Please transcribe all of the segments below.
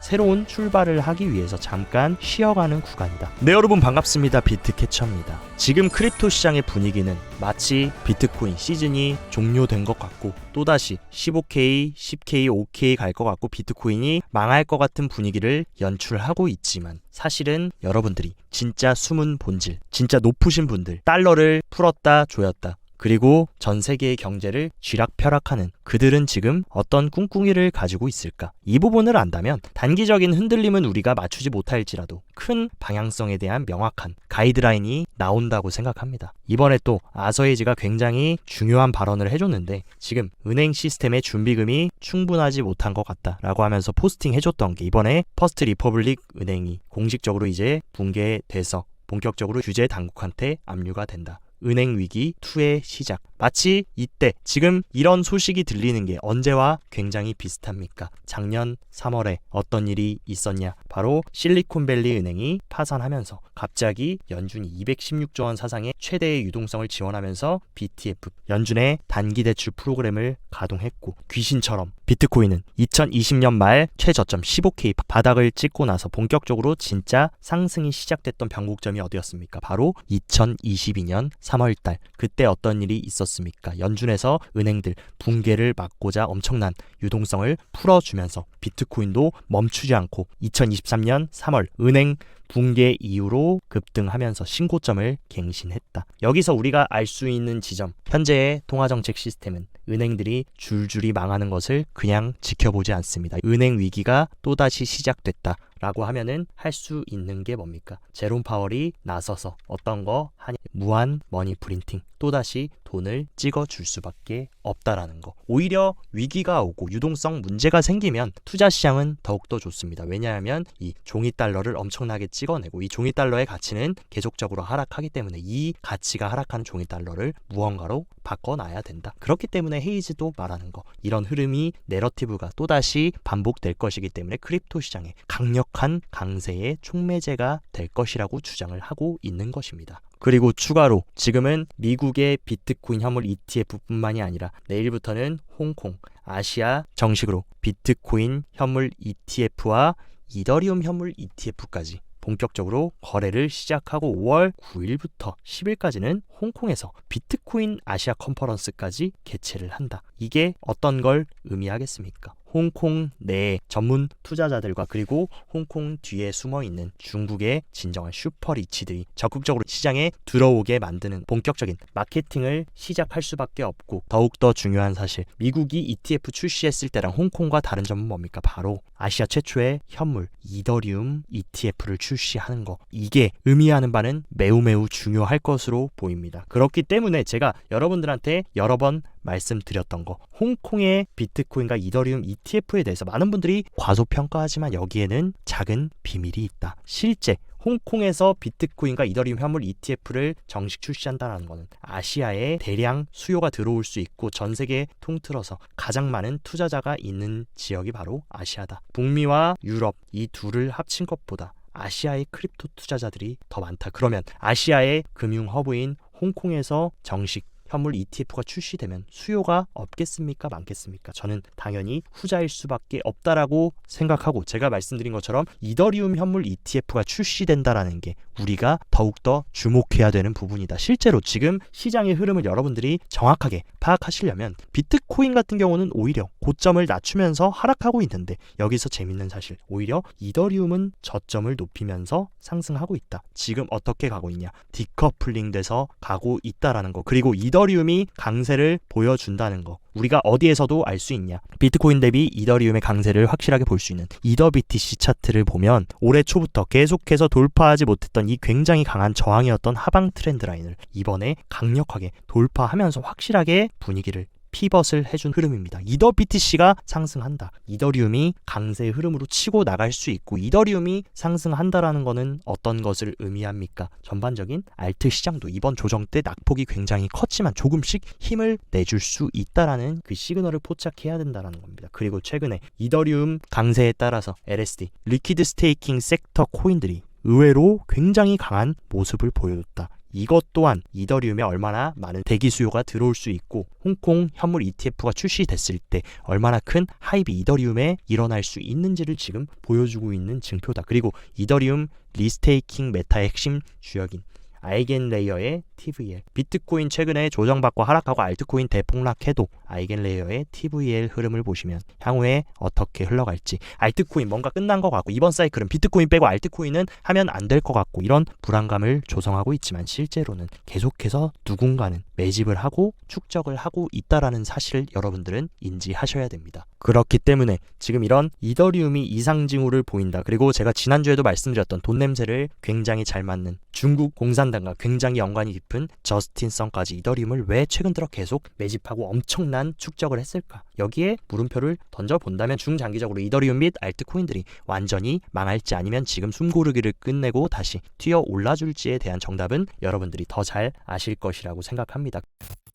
새로운 출발을 하기 위해서 잠깐 쉬어가는 구간이다. 네, 여러분 반갑습니다. 비트캐쳐입니다. 지금 크립토 시장의 분위기는 마치 비트코인 시즌이 종료된 것 같고 또다시 15K, 10K, 5K 갈 것 같고 비트코인이 망할 것 같은 분위기를 연출하고 있지만 사실은 여러분들이 진짜 숨은 본질, 진짜 높으신 분들, 달러를 풀었다 조였다, 그리고 전 세계의 경제를 쥐락펴락하는 그들은 지금 어떤 꿍꿍이를 가지고 있을까? 이 부분을 안다면 단기적인 흔들림은 우리가 맞추지 못할지라도 큰 방향성에 대한 명확한 가이드라인이 나온다고 생각합니다. 이번에 또 아서에이지가 굉장히 중요한 발언을 해줬는데 지금 은행 시스템의 준비금이 충분하지 못한 것 같다라고 하면서 포스팅 해줬던 게 이번에 퍼스트 리퍼블릭 은행이 공식적으로 이제 붕괴돼서 본격적으로 규제 당국한테 압류가 된다. 은행 위기 2의 시작. 마치 이때 지금 이런 소식이 들리는 게 언제와 굉장히 비슷합니까? 작년 3월에 어떤 일이 있었냐? 바로 실리콘밸리 은행이 파산하면서 갑자기 연준이 216조 원 사상의 최대의 유동성을 지원하면서 BTF, 연준의 단기 대출 프로그램을 가동했고 귀신처럼 비트코인은 2020년 말 최저점 15K 바닥을 찍고 나서 본격적으로 진짜 상승이 시작됐던 변곡점이 어디였습니까? 바로 2022년 3월달. 그때 어떤 일이 있었습니까? 연준에서 은행들 붕괴를 막고자 엄청난 유동성을 풀어주면서 비트코인도 멈추지 않고 2023년 3월 은행 붕괴 이후로 급등하면서 신고점을 갱신했다. 여기서 우리가 알 수 있는 지점, 현재의 통화정책 시스템은 은행들이 줄줄이 망하는 것을 그냥 지켜보지 않습니다. 은행 위기가 또다시 시작됐다 라고 하면은 할 수 있는 게 뭡니까? 제롬 파월이 나서서 어떤 거 하냐? 무한 머니 프린팅, 또다시 돈을 찍어줄 수밖에 없다라는 거. 오히려 위기가 오고 유동성 문제가 생기면 투자 시장은 더욱더 좋습니다. 왜냐하면 이 종이 달러를 엄청나게 찍어내고 이 종이 달러의 가치는 계속적으로 하락하기 때문에 이 가치가 하락하는 종이 달러를 무언가로 바꿔놔야 된다. 그렇기 때문에 헤이즈도 말하는 거, 이런 흐름이 내러티브가 또다시 반복될 것이기 때문에 크립토 시장에 강력한 강세의 촉매제가 될 것이라고 주장을 하고 있는 것입니다. 그리고 추가로 지금은 미국의 비트코인 현물 ETF뿐만이 아니라 내일부터는 홍콩, 아시아 정식으로 비트코인 현물 ETF와 이더리움 현물 ETF까지 본격적으로 거래를 시작하고 5월 9일부터 10일까지는 홍콩에서 비트코인 아시아 컨퍼런스까지 개최를 한다. 이게 어떤 걸 의미하겠습니까? 홍콩 내 전문 투자자들과 그리고 홍콩 뒤에 숨어있는 중국의 진정한 슈퍼리치들이 적극적으로 시장에 들어오게 만드는 본격적인 마케팅을 시작할 수밖에 없고, 더욱더 중요한 사실, 미국이 ETF 출시했을 때랑 홍콩과 다른 점은 뭡니까? 바로 아시아 최초의 현물 이더리움 ETF를 출시하는 거. 이게 의미하는 바는 매우 중요할 것으로 보입니다. 그렇기 때문에 제가 여러분들한테 여러 번 말씀드렸던 거, 홍콩의 비트코인과 이더리움 ETF에 대해서 많은 분들이 과소평가하지만 여기에는 작은 비밀이 있다. 실제 홍콩에서 비트코인과 이더리움 현물 ETF를 정식 출시한다는 것은 아시아에 대량 수요가 들어올 수 있고 전 세계에 통틀어서 가장 많은 투자자가 있는 지역이 바로 아시아다. 북미와 유럽 이 둘을 합친 것보다 아시아의 크립토 투자자들이 더 많다. 그러면 아시아의 금융 허브인 홍콩에서 정식 현물 ETF가 출시되면 수요가 없겠습니까? 많겠습니까? 저는 당연히 후자일 수밖에 없다라고 생각하고, 제가 말씀드린 것처럼 이더리움 현물 ETF가 출시된다라는 게 우리가 더욱더 주목해야 되는 부분이다. 실제로 지금 시장의 흐름을 여러분들이 정확하게 파악하시려면 비트코인 같은 경우는 오히려 고점을 낮추면서 하락하고 있는데, 여기서 재밌는 사실, 오히려 이더리움은 저점을 높이면서 상승하고 있다. 지금 어떻게 가고 있냐? 디커플링 돼서 가고 있다라는 거. 그리고 이더리움이 강세를 보여준다는 거, 우리가 어디에서도 알 수 있냐? 비트코인 대비 이더리움의 강세를 확실하게 볼 수 있는 이더BTC 차트를 보면 올해 초부터 계속해서 돌파하지 못했던 이 굉장히 강한 저항이었던 하방 트렌드 라인을 이번에 강력하게 돌파하면서 확실하게 분위기를 피벗을 해준 흐름입니다. 이더BTC가 상승한다. 이더리움이 강세의 흐름으로 치고 나갈 수 있고, 이더리움이 상승한다라는 것은 어떤 것을 의미합니까? 전반적인 알트 시장도 이번 조정 때 낙폭이 굉장히 컸지만 조금씩 힘을 내줄 수 있다라는 그 시그널을 포착해야 된다는 겁니다. 그리고 최근에 이더리움 강세에 따라서 LSD, 리퀴드 스테이킹 섹터 코인들이 의외로 굉장히 강한 모습을 보여줬다. 이것 또한 이더리움에 얼마나 많은 대기 수요가 들어올 수 있고 홍콩 현물 ETF가 출시됐을 때 얼마나 큰 하입이 이더리움에 일어날 수 있는지를 지금 보여주고 있는 증표다. 그리고 이더리움 리스테이킹 메타의 핵심 주역인 아이겐레이어의 TVL, 비트코인 최근에 조정받고 하락하고 알트코인 대폭락해도 아이겐레이어의 TVL 흐름을 보시면 향후에 어떻게 흘러갈지, 알트코인 뭔가 끝난 것 같고 이번 사이클은 비트코인 빼고 알트코인은 하면 안 될 것 같고 이런 불안감을 조성하고 있지만 실제로는 계속해서 누군가는 매집을 하고 축적을 하고 있다라는 사실을 여러분들은 인지하셔야 됩니다. 그렇기 때문에 지금 이런 이더리움이 이상징후를 보인다. 그리고 제가 지난주에도 말씀드렸던 돈 냄새를 굉장히 잘 맡는 중국 공산당과 굉장히 연관이 깊은 저스틴 성까지 이더리움을 왜 최근 들어 계속 매집하고 엄청난 축적을 했을까? 여기에 물음표를 던져본다면 중장기적으로 이더리움 및 알트코인들이 완전히 망할지 아니면 지금 숨고르기를 끝내고 다시 튀어 올라줄지에 대한 정답은 여러분들이 더 잘 아실 것이라고 생각합니다.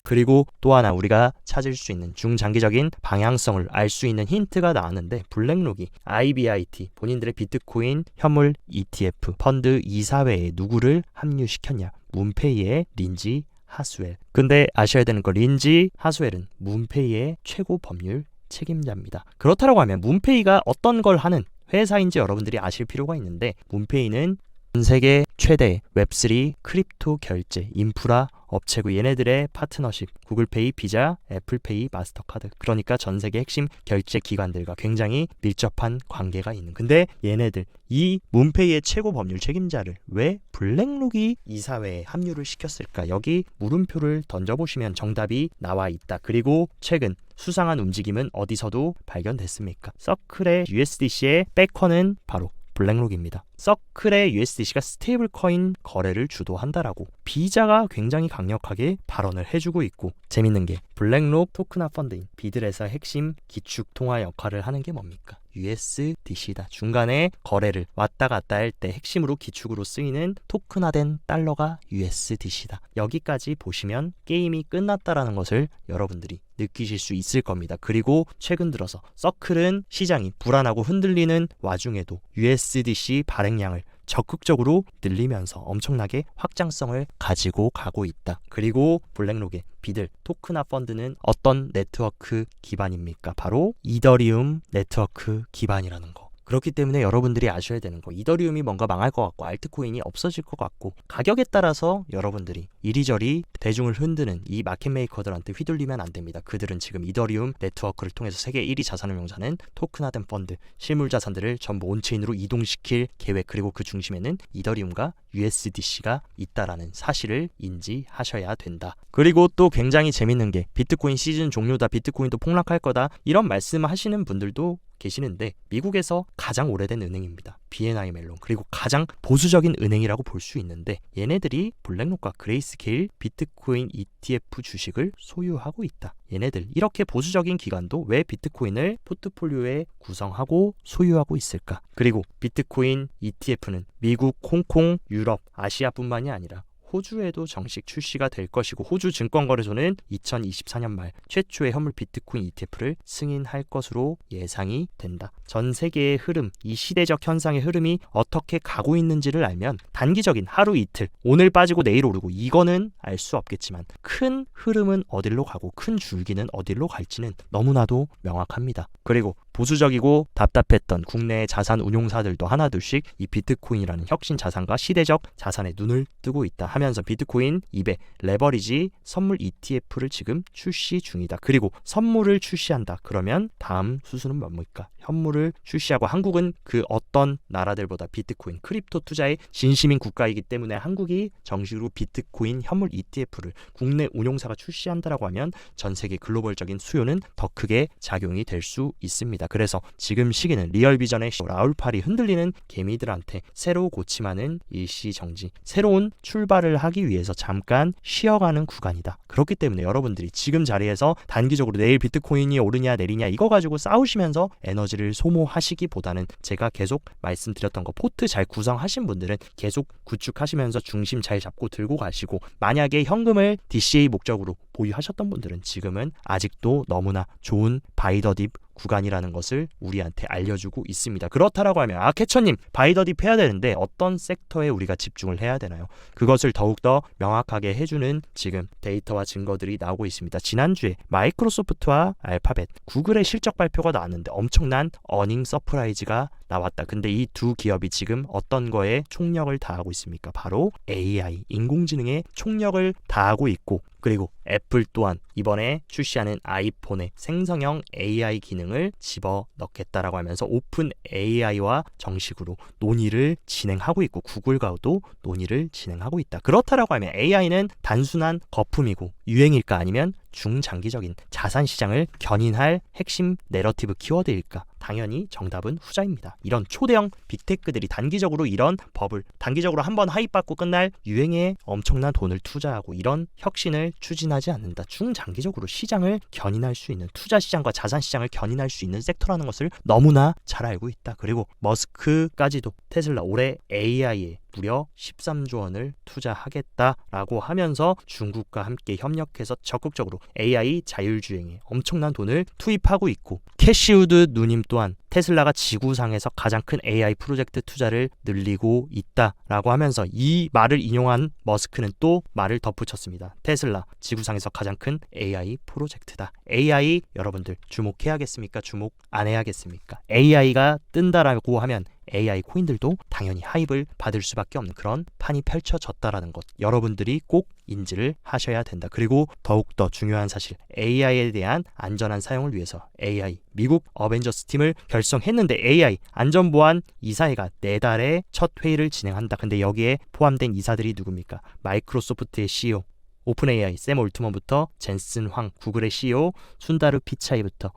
그리고 또 하나 우리가 찾을 수 있는 중장기적인 방향성을 알 수 있는 힌트가 나왔는데, 블랙록이 IBIT 본인들의 비트코인 현물 ETF 펀드 이사회에 누구를 합류시켰냐? 문페이의 린지 하스웰. 근데 아셔야 되는 거, 린지 하스웰은 문페이의 최고 법률 책임자입니다. 그렇다고 하면 문페이가 어떤 걸 하는 회사인지 여러분들이 아실 필요가 있는데, 문페이는 전 세계 최대 웹3 크립토 결제 인프라 업체고 얘네들의 파트너십, 구글페이, 비자, 애플페이, 마스터카드, 그러니까 전 세계 핵심 결제 기관들과 굉장히 밀접한 관계가 있는. 근데 얘네들, 이 문페이의 최고 법률 책임자를 왜 블랙록이 이사회에 합류를 시켰을까? 여기 물음표를 던져보시면 정답이 나와 있다. 그리고 최근 수상한 움직임은 어디서도 발견됐습니까? 서클의 USDC의 백커는 바로 블랙록입니다. 서클의 USDC가 스테이블 커인 거래를 주도한다라고 비자가 굉장히 강력하게 발언을 해주고 있고, 재밌는 게 블랙록 토크나 펀드인 비들에서 핵심 기축 통화 역할을 하는 게 뭡니까? USDC다. 중간에 거래를 왔다 갔다 할 때 핵심으로 기축으로 쓰이는 토큰화된 달러가 USDC다. 여기까지 보시면 게임이 끝났다라는 것을 여러분들이 느끼실 수 있을 겁니다. 그리고 최근 들어서 서클은 시장이 불안하고 흔들리는 와중에도 USDC 발행량을 적극적으로 늘리면서 엄청나게 확장성을 가지고 가고 있다. 그리고 블랙록의 비들 토크나 펀드는 어떤 네트워크 기반입니까? 바로 이더리움 네트워크 기반이라는 거. 그렇기 때문에 여러분들이 아셔야 되는 거, 이더리움이 뭔가 망할 것 같고 알트코인이 없어질 것 같고 가격에 따라서 여러분들이 이리저리 대중을 흔드는 이 마켓메이커들한테 휘둘리면 안 됩니다. 그들은 지금 이더리움 네트워크를 통해서 세계 1위 자산운용사는 토큰화된 펀드, 실물 자산들을 전부 온체인으로 이동시킬 계획, 그리고 그 중심에는 이더리움과 USDC가 있다라는 사실을 인지하셔야 된다. 그리고 또 굉장히 재밌는 게 비트코인 시즌 종료다, 비트코인도 폭락할 거다, 이런 말씀을 하시는 분들도 계시는데 미국에서 가장 오래된 은행입니다. BNI 멜론. 그리고 가장 보수적인 은행이라고 볼 수 있는데 얘네들이 블랙록과 그레이스케일 비트코인 ETF 주식을 소유하고 있다. 얘네들 이렇게 보수적인 기관도 왜 비트코인을 포트폴리오에 구성하고 소유하고 있을까? 그리고 비트코인 ETF는 미국, 홍콩, 유럽, 아시아뿐만이 아니라 호주에도 정식 출시가 될 것이고, 호주 증권거래소는 2024년 말 최초의 현물 비트코인 ETF를 승인할 것으로 예상이 된다. 전 세계의 흐름, 이 시대적 현상의 흐름이 어떻게 가고 있는지를 알면 단기적인 하루 이틀, 오늘 빠지고 내일 오르고 이거는 알 수 없겠지만 큰 흐름은 어디로 가고 큰 줄기는 어디로 갈지는 너무나도 명확합니다. 그리고 보수적이고 답답했던 국내의 자산 운용사들도 하나둘씩 이 비트코인이라는 혁신 자산과 시대적 자산에 눈을 뜨고 있다 하면서 비트코인 200 레버리지 선물 ETF를 지금 출시 중이다. 그리고 선물을 출시한다. 그러면 다음 수순은 뭡니까? 현물을 출시하고, 한국은 그 어떤 나라들보다 비트코인 크립토 투자에 진심인 국가이기 때문에 한국이 정식으로 비트코인 현물 ETF를 국내 운용사가 출시한다라고 하면 전 세계 글로벌적인 수요는 더 크게 작용이 될 수 있습니다. 그래서 지금 시기는 리얼비전의 라울팔이 흔들리는 개미들한테 새로 고침하는 일시정지, 새로운 출발을 하기 위해서 잠깐 쉬어가는 구간이다. 그렇기 때문에 여러분들이 지금 자리에서 단기적으로 내일 비트코인이 오르냐 내리냐 이거 가지고 싸우시면서 에너지를 소모하시기보다는 제가 계속 말씀드렸던 거, 포트 잘 구성하신 분들은 계속 구축하시면서 중심 잘 잡고 들고 가시고, 만약에 현금을 DCA 목적으로 보유하셨던 분들은 지금은 아직도 너무나 좋은 바이 더 딥 구간이라는 것을 우리한테 알려주고 있습니다. 그렇다라고 하면 캐처님 바이더딥 해야 되는데 어떤 섹터에 우리가 집중을 해야 되나요? 그것을 더욱더 명확하게 해주는 지금 데이터와 증거들이 나오고 있습니다. 지난주에 마이크로소프트와 알파벳, 구글의 실적 발표가 나왔는데 엄청난 어닝 서프라이즈가 나왔다. 근데 이 두 기업이 지금 어떤 거에 총력을 다하고 있습니까? 바로 AI, 인공지능에 총력을 다하고 있고, 그리고 애플 또한 이번에 출시하는 아이폰에 생성형 AI 기능을 집어넣겠다라고 하면서 오픈 AI와 정식으로 논의를 진행하고 있고, 구글과도 논의를 진행하고 있다. 그렇다라고 하면 AI는 단순한 거품이고 유행일까, 아니면 중장기적인 자산 시장을 견인할 핵심 내러티브 키워드일까? 당연히 정답은 후자입니다. 이런 초대형 빅테크들이 단기적으로 이런 버블, 단기적으로 한번 하이받고 끝날 유행에 엄청난 돈을 투자하고 이런 혁신을 추진하지 않는다. 중장기적으로 시장을 견인할 수 있는, 투자 시장과 자산 시장을 견인할 수 있는 섹터라는 것을 너무나 잘 알고 있다. 그리고 머스크까지도 테슬라 올해 AI에 무려 13조 원을 투자하겠다라고 하면서 중국과 함께 협력해서 적극적으로 AI 자율주행에 엄청난 돈을 투입하고 있고, 캐시우드 누님 또한 테슬라가 지구상에서 가장 큰 AI 프로젝트 투자를 늘리고 있다라고 하면서 이 말을 인용한 머스크는 또 말을 덧붙였습니다. 테슬라 지구상에서 가장 큰 AI 프로젝트다. AI 여러분들 주목해야겠습니까? 주목 안 해야겠습니까? AI가 뜬다라고 하면 AI 코인들도 당연히 하입을 받을 수밖에 없는 그런 판이 펼쳐졌다라는 것, 여러분들이 꼭 인지를 하셔야 된다. 그리고 더욱더 중요한 사실, AI에 대한 안전한 사용을 위해서 AI 미국 어벤져스 팀을 결성했는데 AI 안전보안 이사회가 내달에 첫 회의를 진행한다. 근데 여기에 포함된 이사들이 누굽니까? 마이크로소프트의 CEO 오픈 AI 샘 올트먼부터 젠슨 황, 구글의 CEO 순다르 피차이부터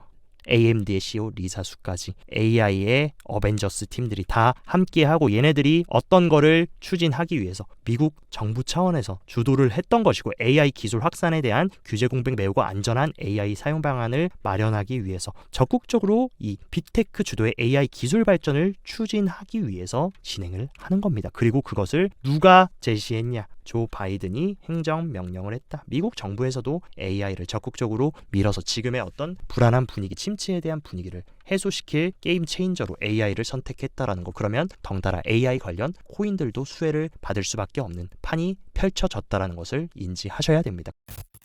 AMD의 CEO 리사수까지 AI의 어벤져스 팀들이 다 함께하고, 얘네들이 어떤 거를 추진하기 위해서 미국 정부 차원에서 주도를 했던 것이고, AI 기술 확산에 대한 규제 공백 메우고 안전한 AI 사용 방안을 마련하기 위해서 적극적으로 이 빅테크 주도의 AI 기술 발전을 추진하기 위해서 진행을 하는 겁니다. 그리고 그것을 누가 제시했냐? 조 바이든이 행정명령을 했다. 미국 정부에서도 AI를 적극적으로 밀어서 지금의 어떤 불안한 분위기, 침체에 대한 분위기를 해소시킬 게임 체인저로 AI를 선택했다라는 거. 그러면 덩달아 AI 관련 코인들도 수혜를 받을 수밖에 없는 판이 펼쳐졌다라는 것을 인지하셔야 됩니다.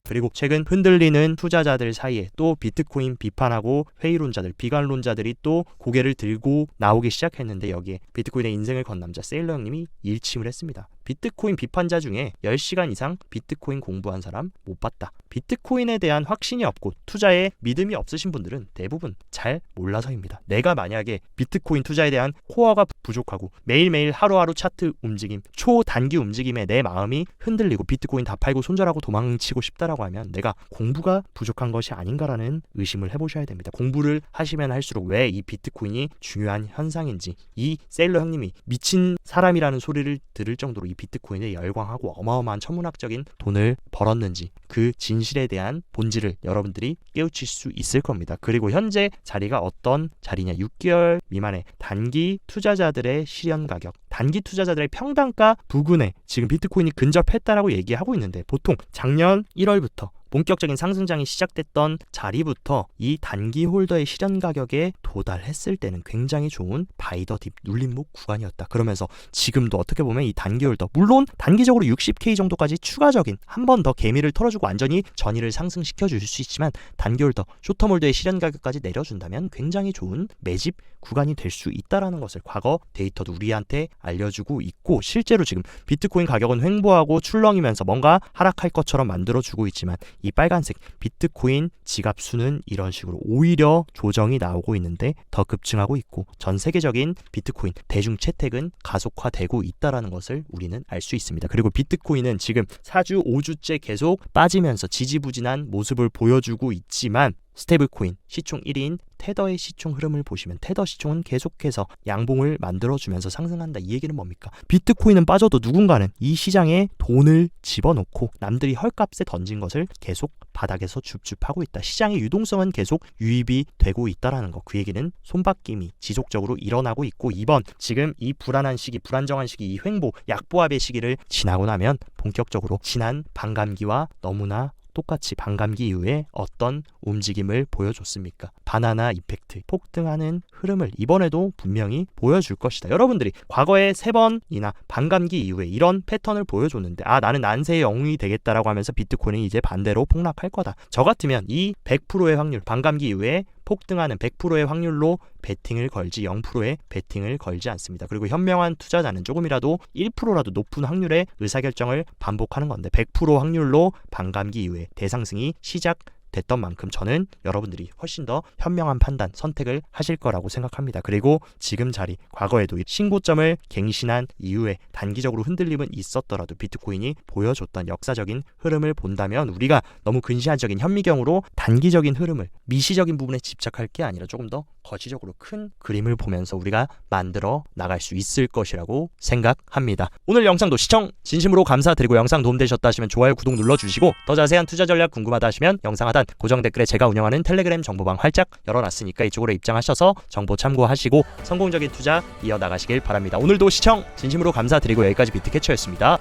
그리고 최근 흔들리는 투자자들 사이에 또 비트코인 비판하고 회의론자들, 비관론자들이 또 고개를 들고 나오기 시작했는데, 여기에 비트코인의 인생을 건 남자 세일러 형님이 일침을 했습니다. 비트코인 비판자 중에 10시간 이상 비트코인 공부한 사람 못 봤다. 비트코인에 대한 확신이 없고 투자에 믿음이 없으신 분들은 대부분 잘 몰라서입니다. 내가 만약에 비트코인 투자에 대한 코어가 부족하고 매일매일 하루하루 차트 움직임, 초단기 움직임에 내 마음이 흔들리고 비트코인 다 팔고 손절하고 도망치고 싶다라고 하면 내가 공부가 부족한 것이 아닌가라는 의심을 해보셔야 됩니다. 공부를 하시면 할수록 왜 이 비트코인이 중요한 현상인지, 이 세일러 형님이 미친 사람이라는 소리를 들을 정도로 이 비트코인에 열광하고 어마어마한 천문학적인 돈을 벌었는지 그 진실에 대한 본질을 여러분들이 깨우칠 수 있을 겁니다. 그리고 현재 자리가 어떤 자리냐, 6개월 미만의 단기 투자자들의 실현 가격, 단기 투자자들의 평단가 부근에 지금 비트코인이 근접했다라고 얘기하고 있는데, 보통 작년 1월부터 본격적인 상승장이 시작됐던 자리부터 이 단기 홀더의 실현 가격에 도달했을 때는 굉장히 좋은 바이 더 딥 눌림목 구간이었다. 그러면서 지금도 어떻게 보면 이 단기 홀더, 물론 단기적으로 60K 정도까지 추가적인 한 번 더 개미를 털어주고 완전히 전이를 상승시켜 줄 수 있지만, 단기 홀더, 쇼텀 홀더의 실현 가격까지 내려준다면 굉장히 좋은 매집 구간이 될 수 있다라는 것을 과거 데이터도 우리한테 알려주고 있고, 실제로 지금 비트코인 가격은 횡보하고 출렁이면서 뭔가 하락할 것처럼 만들어주고 있지만, 이 빨간색 비트코인 지갑수는 이런 식으로 오히려 조정이 나오고 있는데 더 급증하고 있고, 전 세계적인 비트코인 대중 채택은 가속화되고 있다라는 것을 우리는 알 수 있습니다. 그리고 비트코인은 지금 4주 5주째 계속 빠지면서 지지부진한 모습을 보여주고 있지만, 스테이블코인 시총 1위인 테더의 시총 흐름을 보시면 테더 시총은 계속해서 양봉을 만들어주면서 상승한다. 이 얘기는 뭡니까? 비트코인은 빠져도 누군가는 이 시장에 돈을 집어넣고 남들이 헐값에 던진 것을 계속 바닥에서 줍줍하고 있다. 시장의 유동성은 계속 유입이 되고 있다라는 거. 그 얘기는 손바뀜이 지속적으로 일어나고 있고, 이번 지금 이 불안한 시기, 불안정한 시기, 이 횡보, 약보합의 시기를 지나고 나면 본격적으로 지난 반감기와 너무나 똑같이 반감기 이후에 어떤 움직임을 보여줬습니까? 바나나 이펙트, 폭등하는 흐름을 이번에도 분명히 보여줄 것이다. 여러분들이 과거에 3번이나 반감기 이후에 이런 패턴을 보여줬는데 나는 난세의 영웅이 되겠다라고 하면서 비트코인이 이제 반대로 폭락할 거다. 저 같으면 이 100%의 확률, 반감기 이후에 폭등하는 100%의 확률로 베팅을 걸지 0%의 베팅을 걸지 않습니다. 그리고 현명한 투자자는 조금이라도 1%라도 높은 확률의 의사결정을 반복하는 건데 100% 확률로 반감기 이후에 대상승이 시작됐던 만큼 저는 여러분들이 훨씬 더 현명한 판단, 선택을 하실 거라고 생각합니다. 그리고 지금 자리, 과거에도 신고점을 갱신한 이후에 단기적으로 흔들림은 있었더라도 비트코인이 보여줬던 역사적인 흐름을 본다면 우리가 너무 근시안적인 현미경으로 단기적인 흐름을, 미시적인 부분에 집착할 게 아니라 조금 더 거시적으로 큰 그림을 보면서 우리가 만들어 나갈 수 있을 것이라고 생각합니다. 오늘 영상도 시청 진심으로 감사드리고 영상 도움되셨다 하시면 좋아요, 구독 눌러주시고 더 자세한 투자 전략 궁금하다 하시면 영상 하단 고정 댓글에 제가 운영하는 텔레그램 정보방 활짝 열어놨으니까 이쪽으로 입장하셔서 정보 참고하시고 성공적인 투자 이어나가시길 바랍니다. 오늘도 시청 진심으로 감사드리고 여기까지 비트캐쳐였습니다.